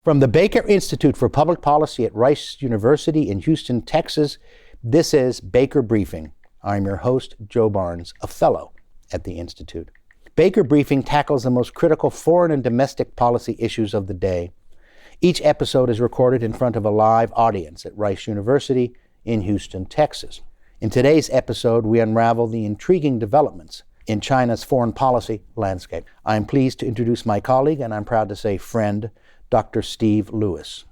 From the Baker Institute for Public Policy at Rice University in Houston, Texas, this is Baker Briefing. I'm your host, Joe Barnes, a fellow at the Institute. Baker Briefing tackles the most critical foreign and domestic policy issues of the day. Each episode is recorded in front of a live audience at Rice University in Houston, Texas. In today's episode, we unravel the intriguing developments in China's foreign policy landscape. I'm pleased to introduce my colleague, and I'm proud to say friend, Dr. Steve Lewis.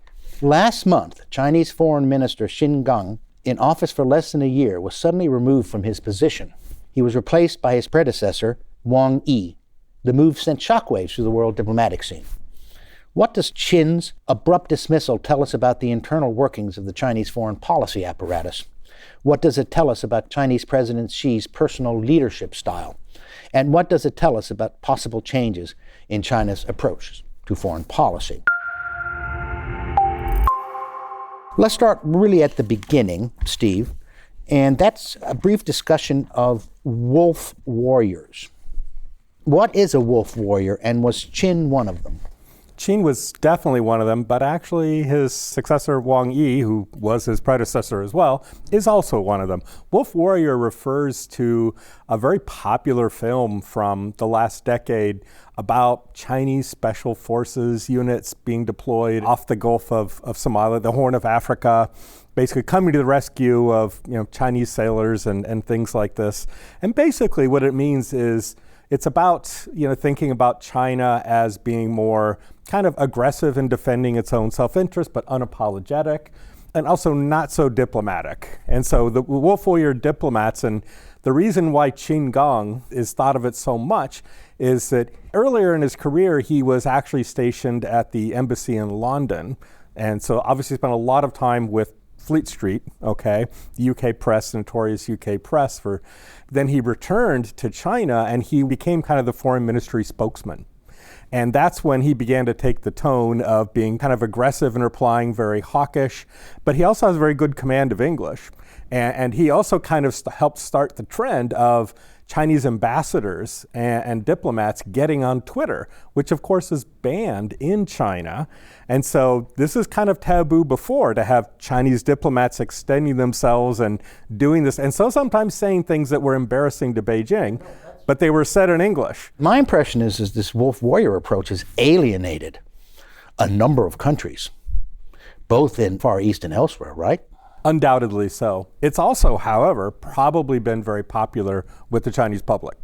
Last month, Chinese Foreign Minister Qin Gang, in office for less than a year, was suddenly removed from his position. He was replaced by his predecessor, Wang Yi. The move sent shockwaves through the world diplomatic scene. What does Qin's abrupt dismissal tell us about the internal workings of the Chinese foreign policy apparatus? What does it tell us about Chinese President Xi's personal leadership style? And what does it tell us about possible changes in China's approach to foreign policy? Let's start really at the beginning, Steve, and that's a brief discussion of wolf warriors. What is a wolf warrior, and was Qin one of them? Qin was definitely one of them, but actually his successor, Wang Yi, who was his predecessor as well, is also one of them. Wolf Warrior refers to a very popular film from the last decade about Chinese special forces units being deployed off the Gulf of Somalia, the Horn of Africa, basically coming to the rescue of Chinese sailors and things like this. And basically what it means is it's about thinking about China as being more kind of aggressive in defending its own self-interest, but unapologetic, and also not so diplomatic. And so the wolf warrior diplomats, and the reason why Qin Gang is thought of it so much is that earlier in his career, he was actually stationed at the embassy in London. And so obviously spent a lot of time with Fleet Street, the UK press, notorious UK press. Then he returned to China and he became kind of the foreign ministry spokesman. And that's when he began to take the tone of being kind of aggressive and replying very hawkish. But he also has a very good command of English. And he also kind of helped start the trend of Chinese ambassadors and diplomats getting on Twitter, which of course is banned in China. And so this is kind of taboo before, to have Chinese diplomats extending themselves and doing this. And so sometimes saying things that were embarrassing to Beijing, but they were said in English. My impression is this wolf warrior approach has alienated a number of countries, both in Far East and elsewhere, right? Undoubtedly so. It's also, however, probably been very popular with the Chinese public.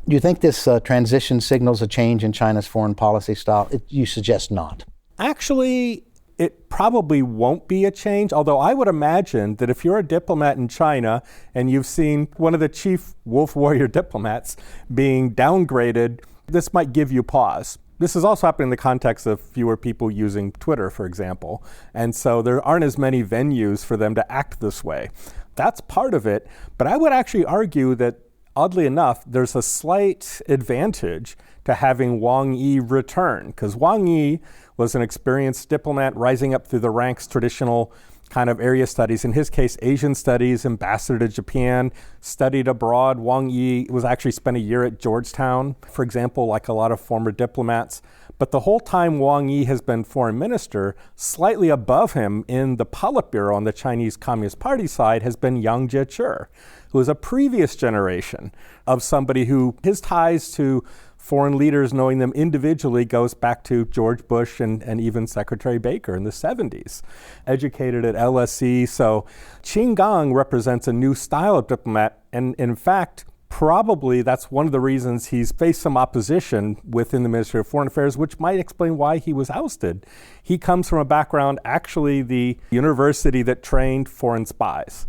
Do you think this transition signals a change in China's foreign policy style? You suggest not. Actually, it probably won't be a change, although I would imagine that if you're a diplomat in China and you've seen one of the chief wolf warrior diplomats being downgraded, this might give you pause. This is also happening in the context of fewer people using Twitter, for example. And so there aren't as many venues for them to act this way. That's part of it. But I would actually argue that, oddly enough, there's a slight advantage to having Wang Yi return, because Wang Yi was an experienced diplomat rising up through the ranks, traditional kind of area studies. In his case, Asian studies, ambassador to Japan, studied abroad. Wang Yi was actually spent a year at Georgetown, for example, like a lot of former diplomats. But the whole time Wang Yi has been foreign minister, slightly above him in the Politburo on the Chinese Communist Party side has been Yang Jiechi, who is a previous generation of somebody who his ties to foreign leaders, knowing them individually, goes back to George Bush and even Secretary Baker in the 70s. Educated at LSE, so Qin Gang represents a new style of diplomat, and in fact, probably that's one of the reasons he's faced some opposition within the Ministry of Foreign Affairs, which might explain why he was ousted. He comes from a background, actually the university that trained foreign spies.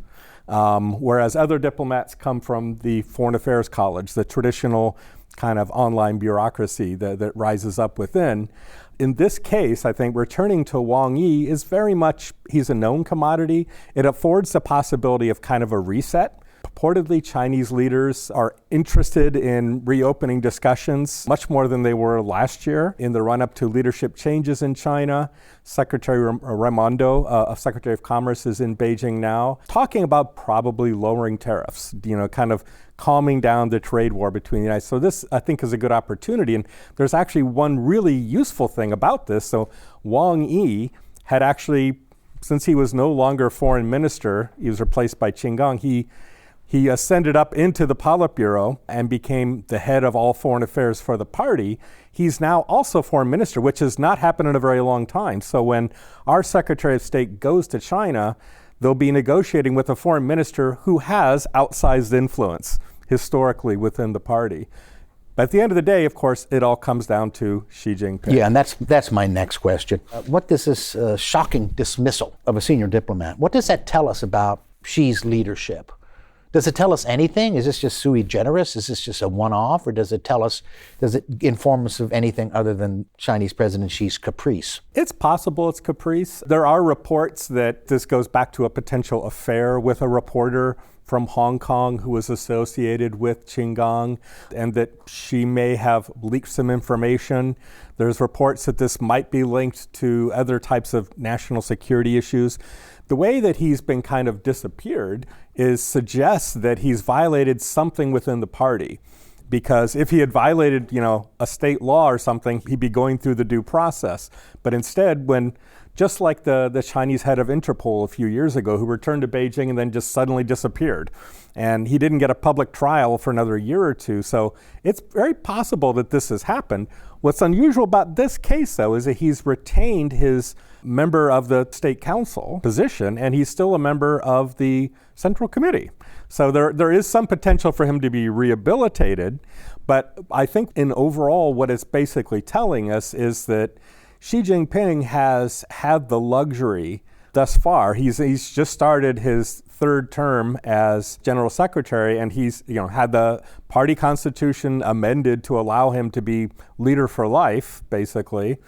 Whereas other diplomats come from the Foreign Affairs College, the traditional kind of online bureaucracy that rises up within. In this case, I think returning to Wang Yi is very much, he's a known commodity. It affords the possibility of kind of a reset, reportedly Chinese leaders are interested in reopening discussions much more than they were last year in the run-up to leadership changes in China. Secretary Raimondo, Secretary of Commerce, is in Beijing now, talking about probably lowering tariffs, kind of calming down the trade war between the United States. So this, I think, is a good opportunity. And there's actually one really useful thing about this. So Wang Yi had actually, since he was no longer foreign minister, he was replaced by Qin Gang, he ascended up into the Politburo and became the head of all foreign affairs for the party. He's now also foreign minister, which has not happened in a very long time. So when our Secretary of State goes to China, they'll be negotiating with a foreign minister who has outsized influence historically within the party. But at the end of the day, of course, it all comes down to Xi Jinping. Yeah, and that's my next question. What does this shocking dismissal of a senior diplomat, what does that tell us about Xi's leadership? Does it tell us anything? Is this just sui generis? Is this just a one-off? Or does it inform us of anything other than Chinese President Xi's caprice? It's possible it's caprice. There are reports that this goes back to a potential affair with a reporter from Hong Kong who was associated with Qin Gang, and that she may have leaked some information. There's reports that this might be linked to other types of national security issues. The way that he's been kind of disappeared suggests that he's violated something within the party. Because if he had violated, a state law or something, he'd be going through the due process. But instead, just like the Chinese head of Interpol a few years ago, who returned to Beijing and then just suddenly disappeared. And he didn't get a public trial for another year or two. So it's very possible that this has happened. What's unusual about this case, though, is that he's retained his member of the state council position, and he's still a member of the Central Committee. So there is some potential for him to be rehabilitated. But I think in overall, what it's basically telling us is that Xi Jinping has had the luxury thus far. He's just started his third term as general secretary, and he's had the party constitution amended to allow him to be leader for life, basically.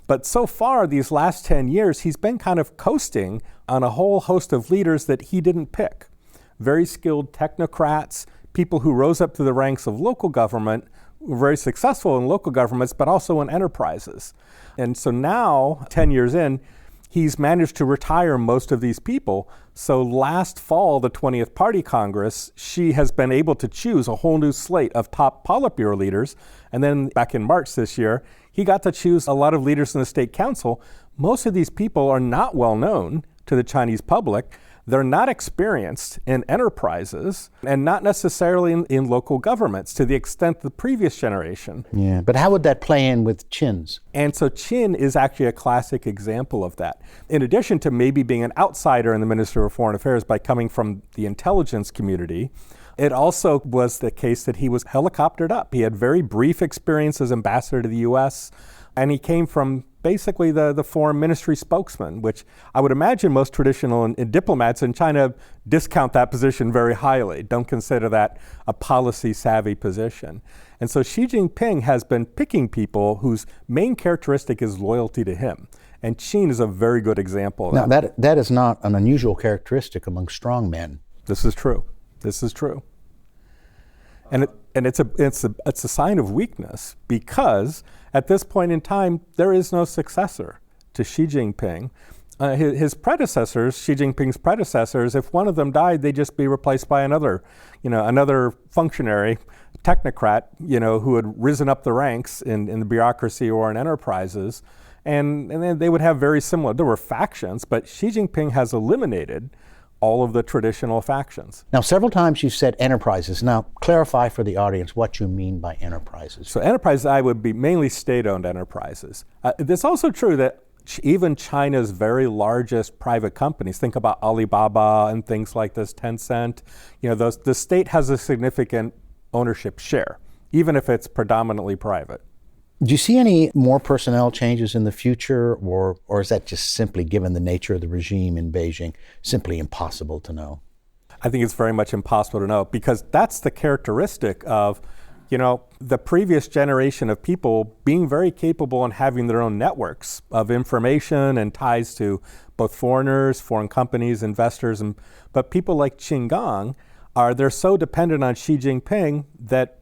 But so far, these last 10 years, he's been kind of coasting on a whole host of leaders that he didn't pick. Very skilled technocrats, people who rose up to the ranks of local government, were very successful in local governments, but also in enterprises. And so now, 10 years in, he's managed to retire most of these people. So last fall, the 20th Party Congress, Xi has been able to choose a whole new slate of top Politburo leaders. And then back in March this year, he got to choose a lot of leaders in the state council. Most of these people are not well known to the Chinese public. They're not experienced in enterprises and not necessarily in local governments to the extent the previous generation. Yeah, but how would that play in with Qin's? And so Qin is actually a classic example of that. In addition to maybe being an outsider in the Ministry of Foreign Affairs by coming from the intelligence community, it also was the case that he was helicoptered up. He had very brief experience as ambassador to the U.S., and he came from basically the foreign ministry spokesman, which I would imagine most traditional diplomats in China discount that position very highly, don't consider that a policy-savvy position. And so Xi Jinping has been picking people whose main characteristic is loyalty to him. And Qin is a very good example of that. Now, that is not an unusual characteristic among strong men. This is true. This is true. And it's a sign of weakness, because at this point in time, there is no successor to Xi Jinping. His predecessors, Xi Jinping's predecessors, if one of them died, they'd just be replaced by another functionary, technocrat, who had risen up the ranks in the bureaucracy or in enterprises. And then they would have very similar, there were factions, but Xi Jinping has eliminated all of the traditional factions. Now, several times you've said enterprises. Now, clarify for the audience what you mean by enterprises. So enterprises, I would be mainly state-owned enterprises. It's also true that even China's very largest private companies, think about Alibaba and things like this, Tencent, the state has a significant ownership share, even if it's predominantly private. Do you see any more personnel changes in the future, or is that just simply, given the nature of the regime in Beijing, simply impossible to know? I think it's very much impossible to know, because that's the characteristic of, the previous generation of people being very capable and having their own networks of information and ties to both foreigners, foreign companies, investors, but people like Qin Gang they're so dependent on Xi Jinping that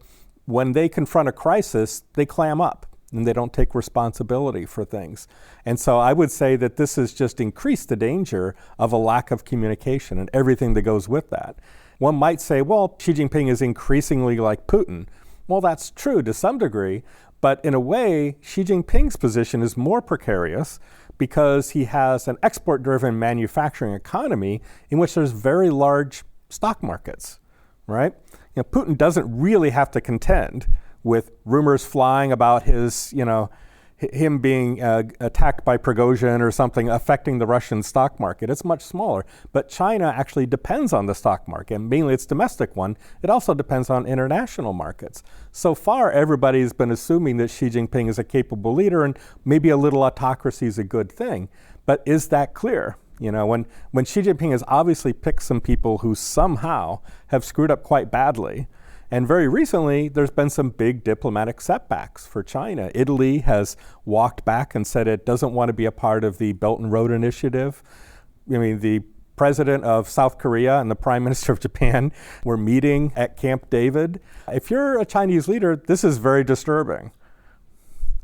when they confront a crisis, they clam up and they don't take responsibility for things. And so I would say that this has just increased the danger of a lack of communication and everything that goes with that. One might say, well, Xi Jinping is increasingly like Putin. Well, that's true to some degree, but in a way, Xi Jinping's position is more precarious because he has an export-driven manufacturing economy in which there's very large stock markets, right? Putin doesn't really have to contend with rumors flying about him being attacked by Prigozhin or something affecting the Russian stock market. It's much smaller. But China actually depends on the stock market, and mainly its domestic one. It also depends on international markets. So far, everybody's been assuming that Xi Jinping is a capable leader and maybe a little autocracy is a good thing. But is that clear? When Xi Jinping has obviously picked some people who somehow have screwed up quite badly. And very recently, there's been some big diplomatic setbacks for China. Italy has walked back and said it doesn't want to be a part of the Belt and Road Initiative. The president of South Korea and the prime minister of Japan were meeting at Camp David. If you're a Chinese leader, this is very disturbing.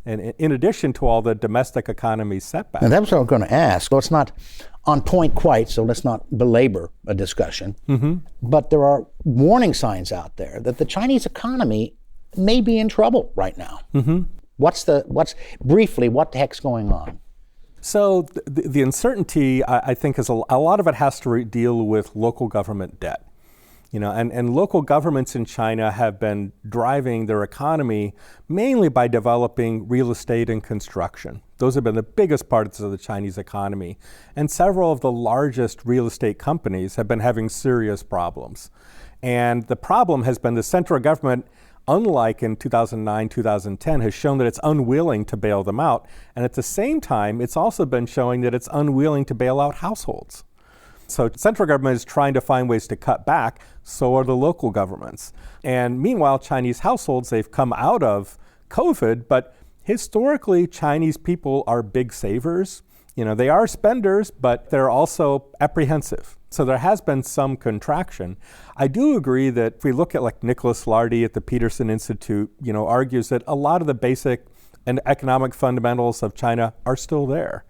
And in addition to all the domestic economy setbacks. And that's what I was going to ask. Well, it's not on point quite, so let's not belabor a discussion. Mm-hmm. But there are warning signs out there that the Chinese economy may be in trouble right now. Mm-hmm. Briefly, what the heck's going on? So the uncertainty, I think, is a lot of it has to deal with local government debt. And local governments in China have been driving their economy mainly by developing real estate and construction. Those have been the biggest parts of the Chinese economy. And several of the largest real estate companies have been having serious problems. And the problem has been the central government, unlike in 2009, 2010, has shown that it's unwilling to bail them out. And at the same time, it's also been showing that it's unwilling to bail out households. So central government is trying to find ways to cut back, so are the local governments. And meanwhile, Chinese households, they've come out of COVID, but historically, Chinese people are big savers. They are spenders, but they're also apprehensive. So there has been some contraction. I do agree that if we look at like Nicholas Lardy at the Peterson Institute, argues that a lot of the basic and economic fundamentals of China are still there.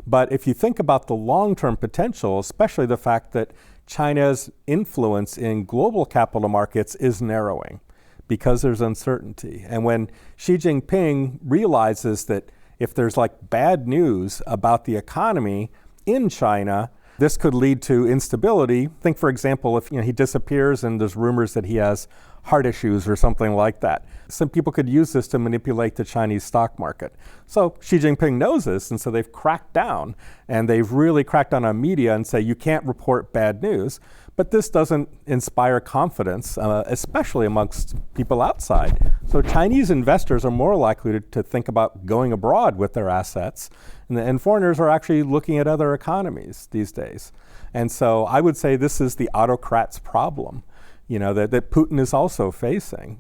But if you think about the long-term potential, especially the fact that China's influence in global capital markets is narrowing because there's uncertainty. And when Xi Jinping realizes that if there's like bad news about the economy in China, this could lead to instability. Think, for example, if he disappears and there's rumors that he has heart issues or something like that. Some people could use this to manipulate the Chinese stock market. So Xi Jinping knows this, and so they've cracked down, and they've really cracked down on media and say you can't report bad news. But this doesn't inspire confidence, especially amongst people outside. So Chinese investors are more likely to think about going abroad with their assets, and foreigners are actually looking at other economies these days. And so I would say this is the autocrat's problem, that Putin is also facing.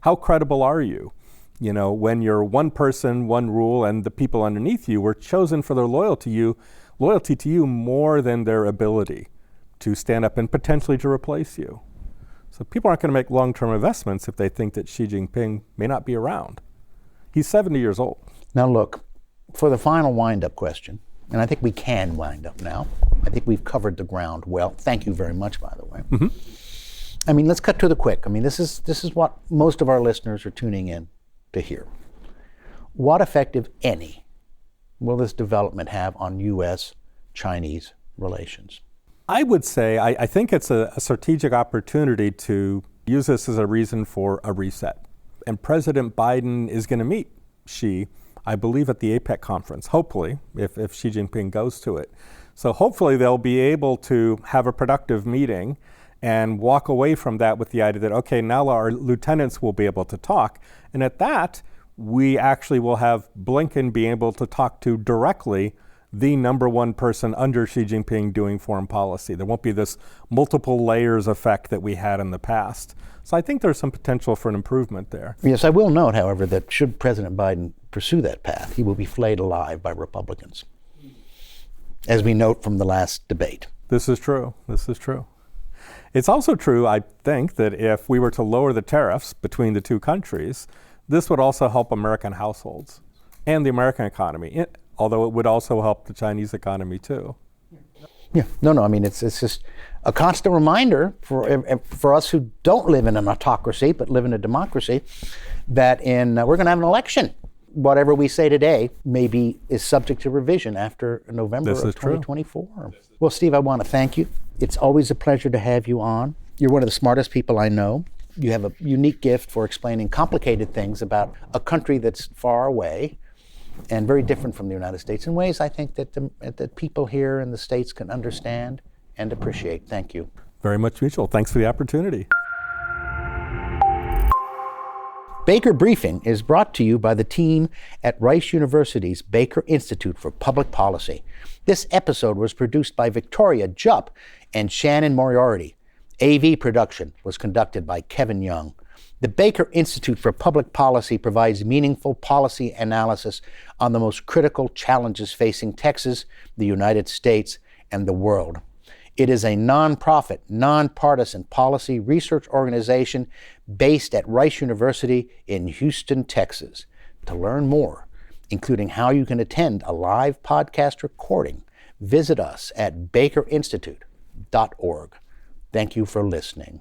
How credible are you? When you're one person, one rule, and the people underneath you were chosen for their loyalty to you more than their ability to stand up and potentially to replace you. So people aren't going to make long-term investments if they think that Xi Jinping may not be around. He's 70 years old. Now look, for the final wind-up question, and I think we can wind up now. I think we've covered the ground well. Thank you very much, by the way. Mm-hmm. Let's cut to the quick. This is what most of our listeners are tuning in to hear. What effect, if any, will this development have on U.S.-Chinese relations? I would say I think it's a strategic opportunity to use this as a reason for a reset. And President Biden is going to meet Xi, I believe, at the APEC conference, hopefully, if Xi Jinping goes to it. So hopefully they'll be able to have a productive meeting and walk away from that with the idea that, okay, now our lieutenants will be able to talk. And at that, we actually will have Blinken be able to talk to directly the number one person under Xi Jinping doing foreign policy. There won't be this multiple layers effect that we had in the past. So I think there's some potential for an improvement there. Yes, I will note, however, that should President Biden pursue that path, he will be flayed alive by Republicans, as we note from the last debate. This is true. It's also true, I think, that if we were to lower the tariffs between the two countries, this would also help American households and the American economy, although it would also help the Chinese economy too. Yeah, no, I mean, it's just a constant reminder for us who don't live in an autocracy, but live in a democracy, that we're going to have an election. Whatever we say today maybe is subject to revision after November of 2024. True. Well, Steve, I want to thank you. It's always a pleasure to have you on. You're one of the smartest people I know. You have a unique gift for explaining complicated things about a country that's far away and very different from the United States in ways I think that people here in the States can understand and appreciate. Thank you. Very much mutual. Thanks for the opportunity. Baker Briefing is brought to you by the team at Rice University's Baker Institute for Public Policy. This episode was produced by Victoria Jupp and Shannon Moriarty. AV production was conducted by Kevin Young. The Baker Institute for Public Policy provides meaningful policy analysis on the most critical challenges facing Texas, the United States, and the world. It is a nonprofit, nonpartisan policy research organization based at Rice University in Houston, Texas. To learn more, including how you can attend a live podcast recording, visit us at bakerinstitute.org. Thank you for listening.